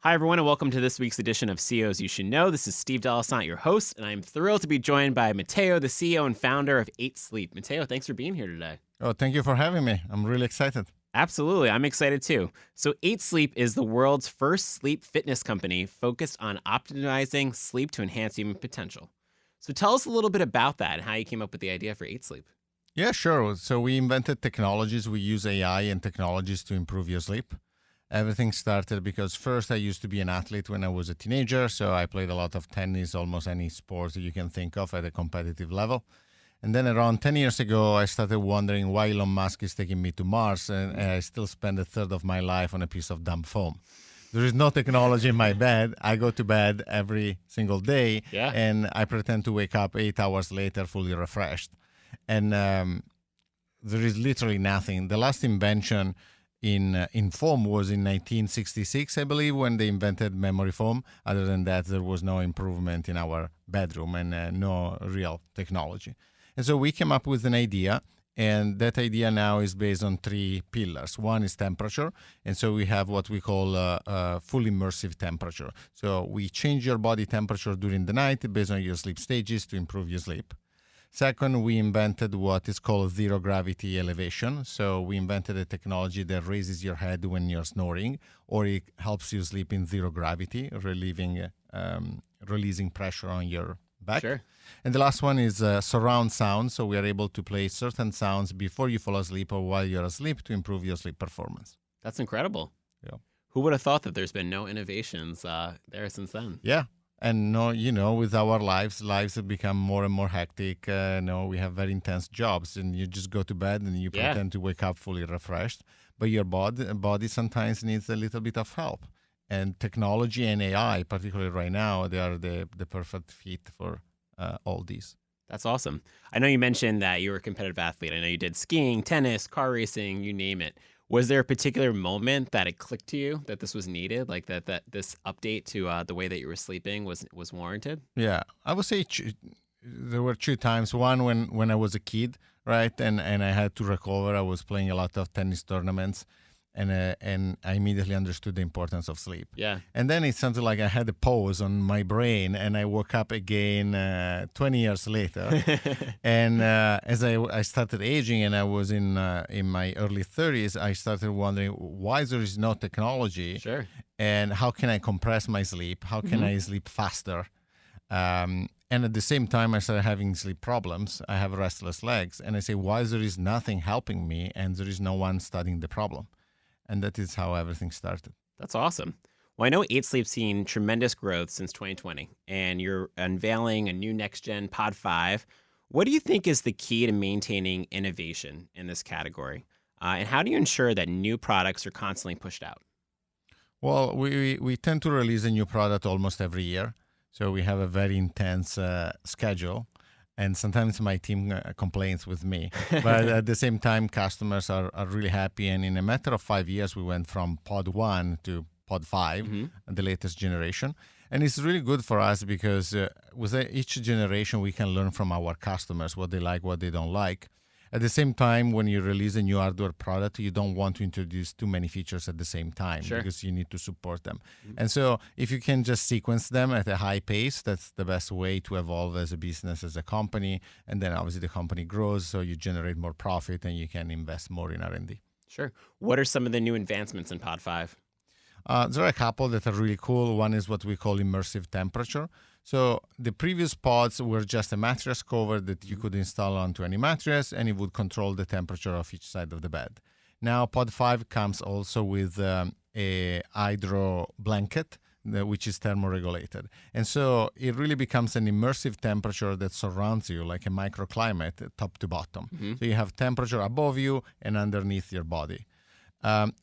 Hi, everyone, and welcome to this week's edition of CEOs You Should Know. This is Steve Delisant, your host, and I'm thrilled to be joined by Matteo, the CEO and founder of 8 Sleep. Matteo, thanks for being here today. Oh, thank you for having me. I'm really excited. Absolutely. I'm excited too. So 8 Sleep is the world's first sleep fitness company focused on optimizing sleep to enhance human potential. So tell us a little bit about that and how you came up with the idea for 8 Sleep. Yeah, sure. So we invented technologies. We use AI and technologies to improve your sleep. Everything started because first I used to be an athlete when I was a teenager. So I played a lot of tennis, almost any sport that you can think of at a competitive level. And then around 10 years ago, I started wondering why Elon Musk is taking me to Mars and I still spend a third of my life on a piece of dumb foam. There is no technology in my bed. I go to bed every single day and I pretend to wake up 8 hours later fully refreshed. And there is literally nothing. The last invention in foam was in 1966, I believe, when they invented memory foam. Other than that, there was no improvement in our bedroom and no real technology. And so we came up with an idea, and that idea now is based on 3 pillars. One is temperature, and so we have what we call full immersive temperature. So we change your body temperature during the night based on your sleep stages to improve your sleep. Second, we invented what is called zero gravity elevation. So we invented a technology that raises your head when you're snoring, or it helps you sleep in zero gravity, releasing pressure on your back. Sure. And the last one is surround sound. So we are able to play certain sounds before you fall asleep or while you're asleep to improve your sleep performance. That's incredible. Yeah. Who would have thought that there's been no innovations there since then? Yeah. And with our lives have become more and more hectic. We have very intense jobs, and you just go to bed and you pretend to wake up fully refreshed. But your body sometimes needs a little bit of help. And technology and AI, particularly right now, they are the perfect fit for all these. That's awesome. I know you mentioned that you were a competitive athlete. I know you did skiing, tennis, car racing, you name it. Was there a particular moment that it clicked to you that this was needed, like that this update to the way that you were sleeping was warranted? Yeah, I would say there were 2 times. One when I was a kid, right, and I had to recover. I was playing a lot of tennis tournaments, and I immediately understood the importance of sleep. Yeah. And then it's something like I had a pause on my brain, and I woke up again 20 years later. And as I started aging, and I was in my early 30s, I started wondering why there is no technology. Sure. And how can I compress my sleep? How can I sleep faster? And at the same time, I started having sleep problems. I have restless legs. And I say, why there is nothing helping me and there is no one studying the problem? And that is how everything started. That's awesome. Well, I know 8 Sleep's seen tremendous growth since 2020, and you're unveiling a new next-gen Pod 5. What do you think is the key to maintaining innovation in this category? And how do you ensure that new products are constantly pushed out? Well, we tend to release a new product almost every year. So we have a very intense schedule. And sometimes my team complains with me. But at the same time, customers are really happy. And in a matter of 5 years, we went from Pod 1 to Pod 5, the latest generation. And it's really good for us because with each generation, we can learn from our customers what they like, what they don't like. At the same time, when you release a new hardware product, you don't want to introduce too many features at the same time because you need to support them. And so if you can just sequence them at a high pace, that's the best way to evolve as a business, as a company. And then obviously the company grows, so you generate more profit and you can invest more in R&D. Sure. What are some of the new advancements in Pod 5? There are a couple that are really cool. One is what we call immersive temperature. So the previous pods were just a mattress cover that you could install onto any mattress, and it would control the temperature of each side of the bed. Now Pod 5 comes also with a hydro blanket, which is thermoregulated. And so it really becomes an immersive temperature that surrounds you like a microclimate top to bottom. So you have temperature above you and underneath your body.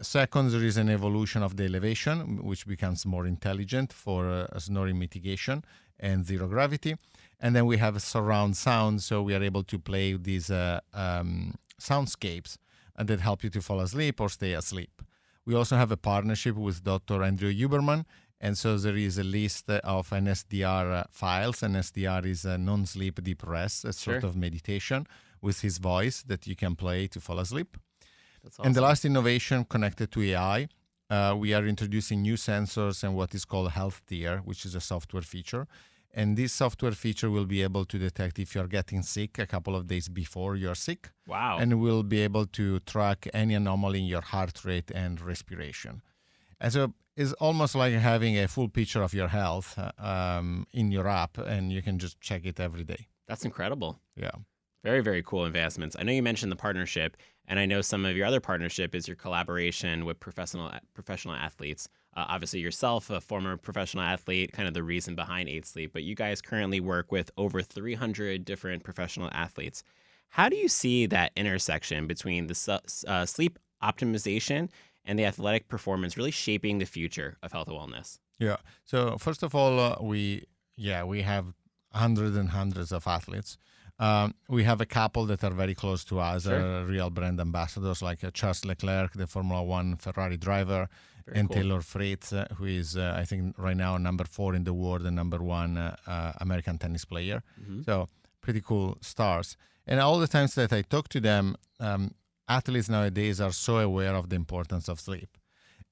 Second, there is an evolution of the elevation, which becomes more intelligent for snoring mitigation and zero gravity. And then we have surround sound, so we are able to play these soundscapes that help you to fall asleep or stay asleep. We also have a partnership with Dr. Andrew Huberman, and so there is a list of NSDR files. And NSDR is a non-sleep deep rest, a sort of meditation with his voice that you can play to fall asleep. That's awesome. And the last innovation connected to AI we are introducing new sensors and what is called health tier, which is a software feature. And this software feature will be able to detect if you're getting sick a couple of days before you're sick. Wow. And will be able to track any anomaly in your heart rate and respiration. And so it's almost like having a full picture of your health in your app, and you can just check it every day. That's incredible. Yeah. Very, very cool advancements. I know you mentioned the partnership, and I know some of your other partnership is your collaboration with professional athletes. Obviously, yourself, a former professional athlete, kind of the reason behind 8 Sleep, but you guys currently work with over 300 different professional athletes. How do you see that intersection between the sleep optimization and the athletic performance really shaping the future of health and wellness? Yeah. So first of all, we have hundreds and hundreds of athletes. We have a couple that are very close to us, Sure. real brand ambassadors like Charles Leclerc, the Formula One Ferrari driver, Very and cool. Taylor Fritz, who is, I think, right now number 4 in the world and number 1 American tennis player. Mhm. So pretty cool stars. And all the times that I talk to them, athletes nowadays are so aware of the importance of sleep.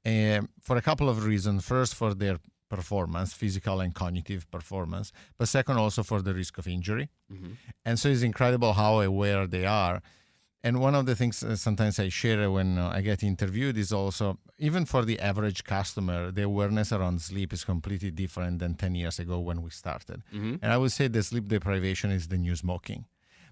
For a couple of reasons. First, for their performance, physical and cognitive performance, but second, also for the risk of injury. Mhm. And so it's incredible how aware they are. And one of the things sometimes I share when I get interviewed is also, even for the average customer, the awareness around sleep is completely different than 10 years ago when we started. Mhm. And I would say the sleep deprivation is the new smoking.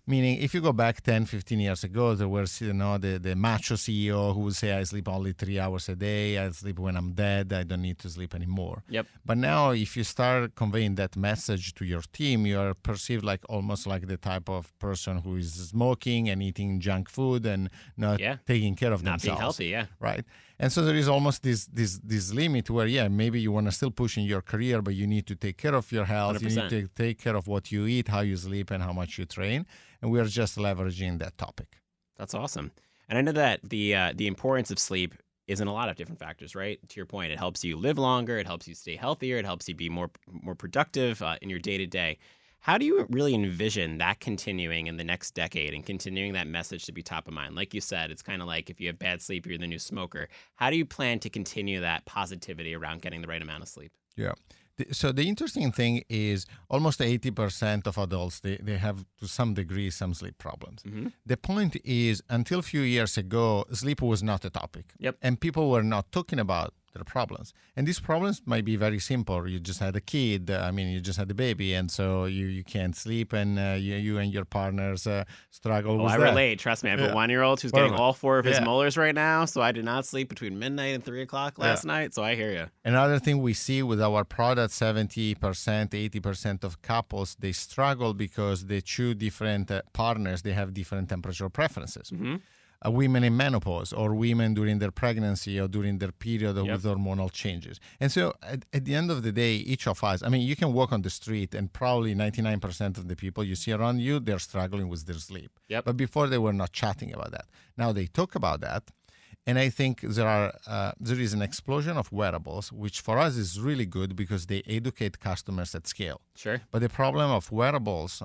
Meaning, if you go back 10, 15 years ago, there was the macho CEO who would say, I sleep only 3 hours a day. I sleep when I'm dead. I don't need to sleep anymore. Yep. But now, if you start conveying that message to your team, you are perceived like almost like the type of person who is smoking and eating junk food and not Yeah. taking care of Not being themselves. healthy, yeah. Right. And so there is almost this limit where, maybe you want to still push in your career, but you need to take care of your health. 100%. You need to take care of what you eat, how you sleep, and how much you train. And we are just leveraging that topic. That's awesome. And I know that the importance of sleep is in a lot of different factors, right? To your point, it helps you live longer, it helps you stay healthier, it helps you be more productive in your day-to-day. How do you really envision that continuing in the next decade and continuing that message to be top of mind? Like you said, it's kind of like if you have bad sleep, you're the new smoker. How do you plan to continue that positivity around getting the right amount of sleep? Yeah. So the interesting thing is almost 80% of adults, they have to some degree some sleep problems. Mm-hmm. The point is, until a few years ago, sleep was not a topic. Yep. And people were not talking about their problems. And these problems might be very simple. You just had a kid, you just had a baby, and so you can't sleep, and you and your partners struggle with I that. relate. Trust me. I have a 1-year-old who's getting Perfect. all 4 of his Yeah. molars right now, so I did not sleep between midnight and 3 o'clock last night, so I hear you. Another thing we see with our product, 70%, 80% of couples, they struggle because they choose different partners. They have different temperature preferences. Mm-hmm. Women in menopause, or women during their pregnancy or during their period with hormonal changes. And so at the end of the day, each of us, you can walk on the street and probably 99% of the people you see around you, they're struggling with their sleep. Yep. But before they were not chatting about that. Now they talk about that. And I think there is an explosion of wearables, which for us is really good because they educate customers at scale. Sure. But the problem of wearables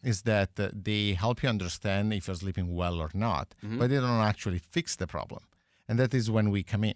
is that they help you understand if you're sleeping well or not, but they don't actually fix the problem. And that is when we come in.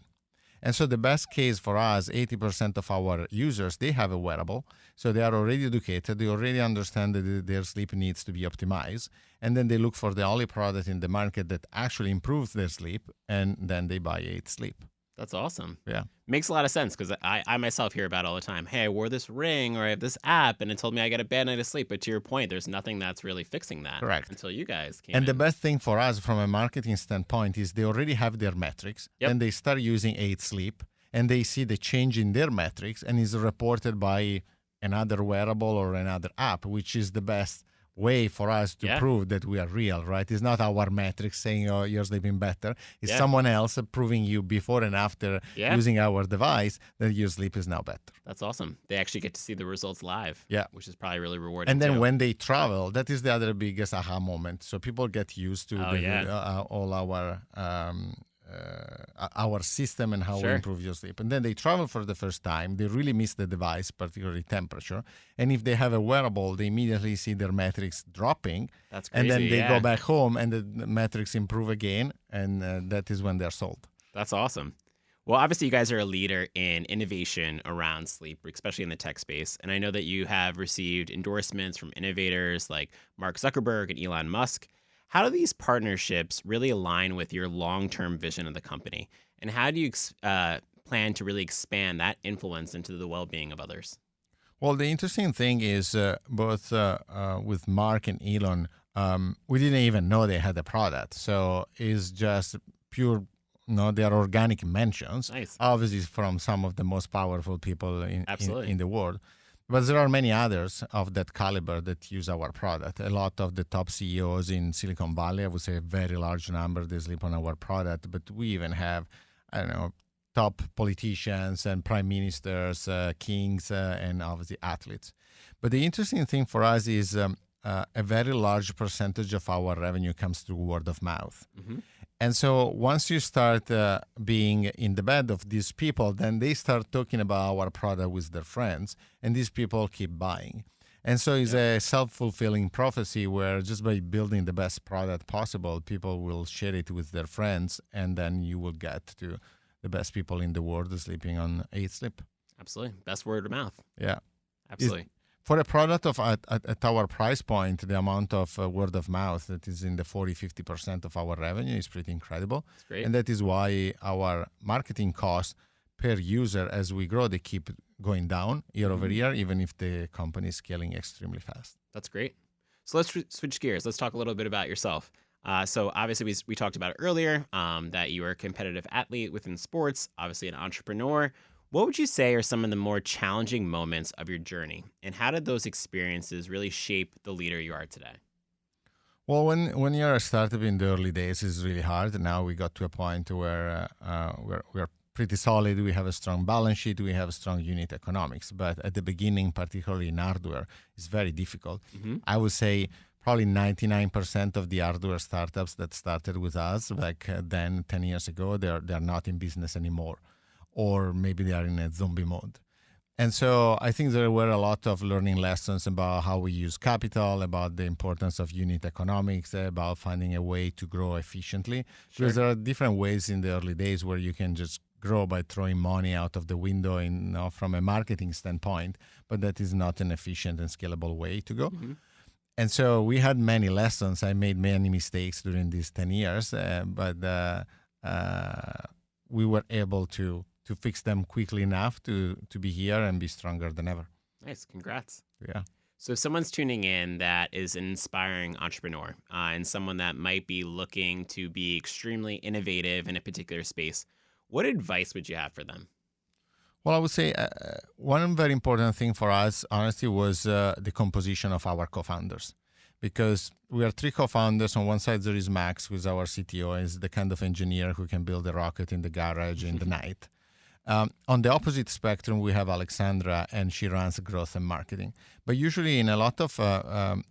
And so the best case for us, 80% of our users, they have a wearable. So they are already educated. They already understand that their sleep needs to be optimized. And then they look for the only product in the market that actually improves their sleep. And then they buy 8 Sleep. That's awesome. Yeah. Makes a lot of sense because I myself hear about it all the time. Hey, I wore this ring or I have this app and it told me I get a bad night of sleep. But to your point, there's nothing that's really fixing that. Correct. Until you guys came And the in. best thing for us from a marketing standpoint is they already have their metrics. Yep. And they start using 8 Sleep and they see the change in their metrics and is reported by another wearable or another app, which is the best way for us to prove that we are real, right? It's not our metrics saying, oh, you're sleeping better. It's someone else proving you before and after using our device that your sleep is now better. That's awesome. They actually get to see the results live, which is probably really rewarding. And then too. when they travel, that is the other biggest aha moment. So people get used to all our system and how we improve your sleep. And then they travel for the first time. They really miss the device, particularly temperature. And if they have a wearable, they immediately see their metrics dropping. That's crazy. And then they go back home and the metrics improve again. And that is when they're sold. That's awesome. Well, obviously, you guys are a leader in innovation around sleep, especially in the tech space. And I know that you have received endorsements from innovators like Mark Zuckerberg and Elon Musk. How do these partnerships really align with your long term vision of the company? And how do you plan to really expand that influence into the well being of others? Well, the interesting thing is both with Mark and Elon, we didn't even know they had a product. So it's just pure, they are organic mentions, Nice. obviously from some of the most powerful people Absolutely. in the world. But there are many others of that caliber that use our product. A lot of the top CEOs in Silicon Valley, I would say a very large number, they sleep on our product. But we even have, I don't know, top politicians and prime ministers, kings, and obviously athletes. But the interesting thing for us is a very large percentage of our revenue comes through word of mouth. Hmm. And so once you start being in the bed of these people, then they start talking about our product with their friends, and these people keep buying. And so it's Yep. a self-fulfilling prophecy where just by building the best product possible, people will share it with their friends, and then you will get to the best people in the world sleeping on 8 Sleep. Absolutely. Best word of mouth. Yeah. Absolutely. For a product of at our price point, the amount of word of mouth that is in the 40-50% of our revenue is pretty incredible. It's great. And that is why our marketing costs per user as we grow, they keep going down year over year, even if the company is scaling extremely fast. That's great. So let's switch gears. Let's talk a little bit about yourself. So obviously we talked about it earlier that you are a competitive athlete within sports, obviously an entrepreneur. What would you say are some of the more challenging moments of your journey, and how did those experiences really shape the leader you are today? Well, when you're a startup in the early days, it's really hard. Now we got to a point where we're pretty solid. We have a strong balance sheet. We have strong unit economics. But at the beginning, particularly in hardware, it's very difficult. Hmm. I would say probably 99% of the hardware startups that started with us back then, 10 years ago, they're not in business anymore, or maybe they are in a zombie mode. And so I think there were a lot of learning lessons about how we use capital, about the importance of unit economics, about finding a way to grow efficiently. Sure. Because there are different ways in the early days where you can just grow by throwing money out of the window from a marketing standpoint, but that is not an efficient and scalable way to go. Hmm. And so we had many lessons. I made many mistakes during these 10 years, but we were able to fix them quickly enough to be here and be stronger than ever. Nice. Congrats. Yeah. So if someone's tuning in that is an inspiring entrepreneur and someone that might be looking to be extremely innovative in a particular space, what advice would you have for them? Well, I would say one very important thing for us, honestly, was the composition of our co-founders. Because we are 3 co-founders. On one side, there is Max, who is our CTO, is the kind of engineer who can build a rocket in the garage in the night. On the opposite spectrum, we have Alexandra, and she runs growth and marketing. But usually in a lot of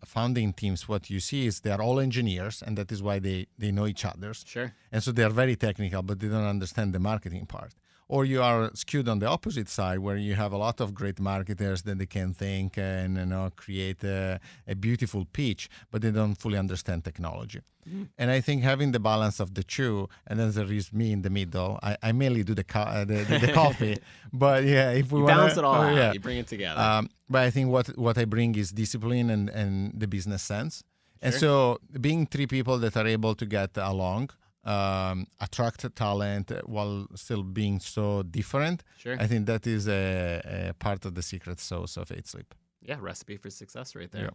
founding teams, what you see is they are all engineers, and that is why they know each other. Sure. And so they are very technical, but they don't understand the marketing part. Or you are skewed on the opposite side, where you have a lot of great marketers that they can think and create a beautiful pitch, but they don't fully understand technology. Mm-hmm. And I think having the balance of the two, and then there is me in the middle. I mainly do the coffee, but yeah, if we You want balance it all out. yeah. You bring it together. But I think what I bring is discipline and the business sense. Sure. And so being 3 people that are able to get along, attract talent while still being so different. Sure. I think that is a part of the secret sauce of 8 Sleep. Yeah, recipe for success right there. Yeah.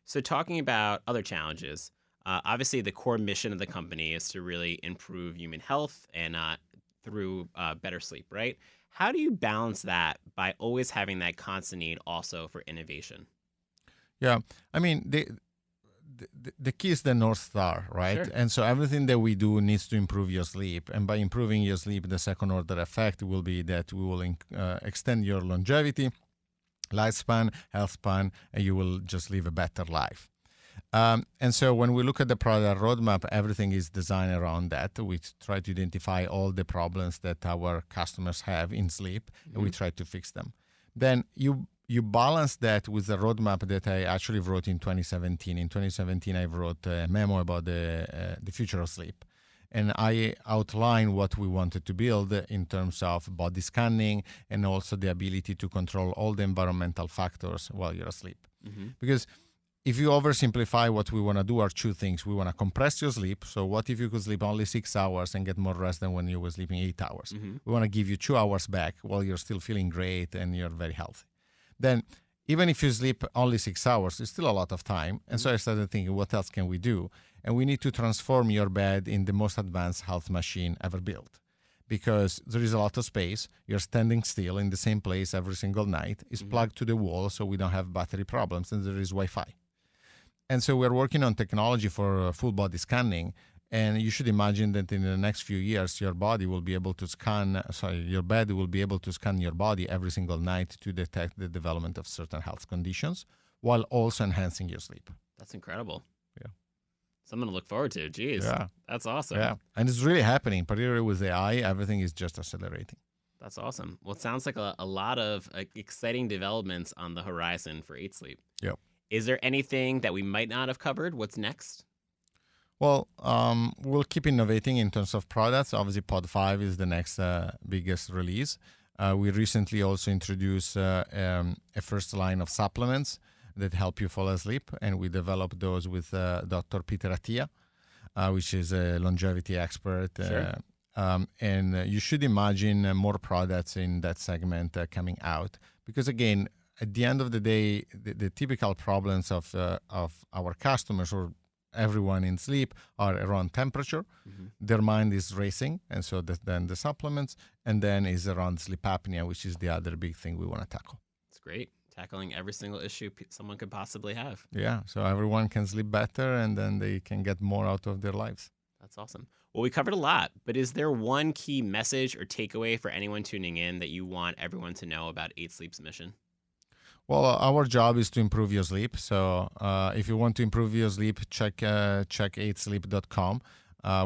So talking about other challenges, obviously the core mission of the company is to really improve human health and through better sleep, right? How do you balance that by always having that constant need also for innovation? Yeah, I mean, the key is the North Star, right? Sure. And so everything that we do needs to improve your sleep. And by improving your sleep, the second order effect will be that we will extend your longevity, lifespan, health span, and you will just live a better life. And so when we look at the product roadmap, everything is designed around that. We try to identify all the problems that our customers have in sleep, and we try to fix them. Then you balance that with the roadmap that I actually wrote in 2017. In 2017, I wrote a memo about the future of sleep. And I outline what we wanted to build in terms of body scanning and also the ability to control all the environmental factors while you're asleep. Because if you oversimplify, what we want to do are two things. We want to compress your sleep. So what if you could sleep only 6 hours and get more rest than when you were sleeping 8 hours? We want to give you 2 hours back while you're still feeling great and you're very healthy. Then even if you sleep only 6 hours, it's still a lot of time. And so I started thinking, what else can we do? And we need to transform your bed in the most advanced health machine ever built. Because there is a lot of space. You're standing still in the same place every single night. It's plugged to the wall so we don't have battery problems, and there is Wi-Fi. And so we're working on technology for full body scanning. And you should imagine that in the next few years, your bed will be able to scan your body every single night to detect the development of certain health conditions while also enhancing your sleep. That's incredible. Yeah. Something to look forward to. Jeez. Yeah. That's awesome. Yeah. And it's really happening, particularly with AI. Everything is just accelerating. That's awesome. Well, it sounds like a lot of exciting developments on the horizon for 8 Sleep. Yep. Is there anything that we might not have covered? What's next? Well, we'll keep innovating in terms of products. Obviously, Pod 5 is the next biggest release. We recently also introduced a first line of supplements that help you fall asleep, and we developed those with Dr. Peter Attia, which is a longevity expert. Sure. And you should imagine more products in that segment coming out, because again, at the end of the day, the typical problems of our customers or everyone in sleep are around temperature. Their mind is racing, and so then the supplements, and then is around sleep apnea, which is the other big thing we want to tackle. It's great. Tackling every single issue someone could possibly have. Yeah, so everyone can sleep better, and then they can get more out of their lives. That's awesome. Well, we covered a lot, but is there one key message or takeaway for anyone tuning in that you want everyone to know about 8 Sleep's mission? Well, our job is to improve your sleep. So if you want to improve your sleep, check 8sleep.com.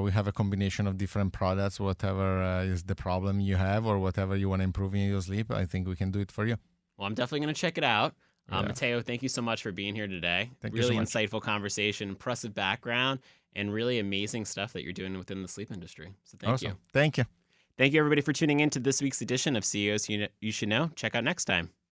We have a combination of different products, whatever is the problem you have or whatever you want to improve in your sleep. I think we can do it for you. Well, I'm definitely going to check it out. Yeah. Matteo, thank you so much for being here today. Thank you so really much. Insightful conversation, impressive background, and really amazing stuff that you're doing within the sleep industry. So thank you. Thank you. Thank you, everybody, for tuning in to this week's edition of CEOs You Should Know. Check out next time.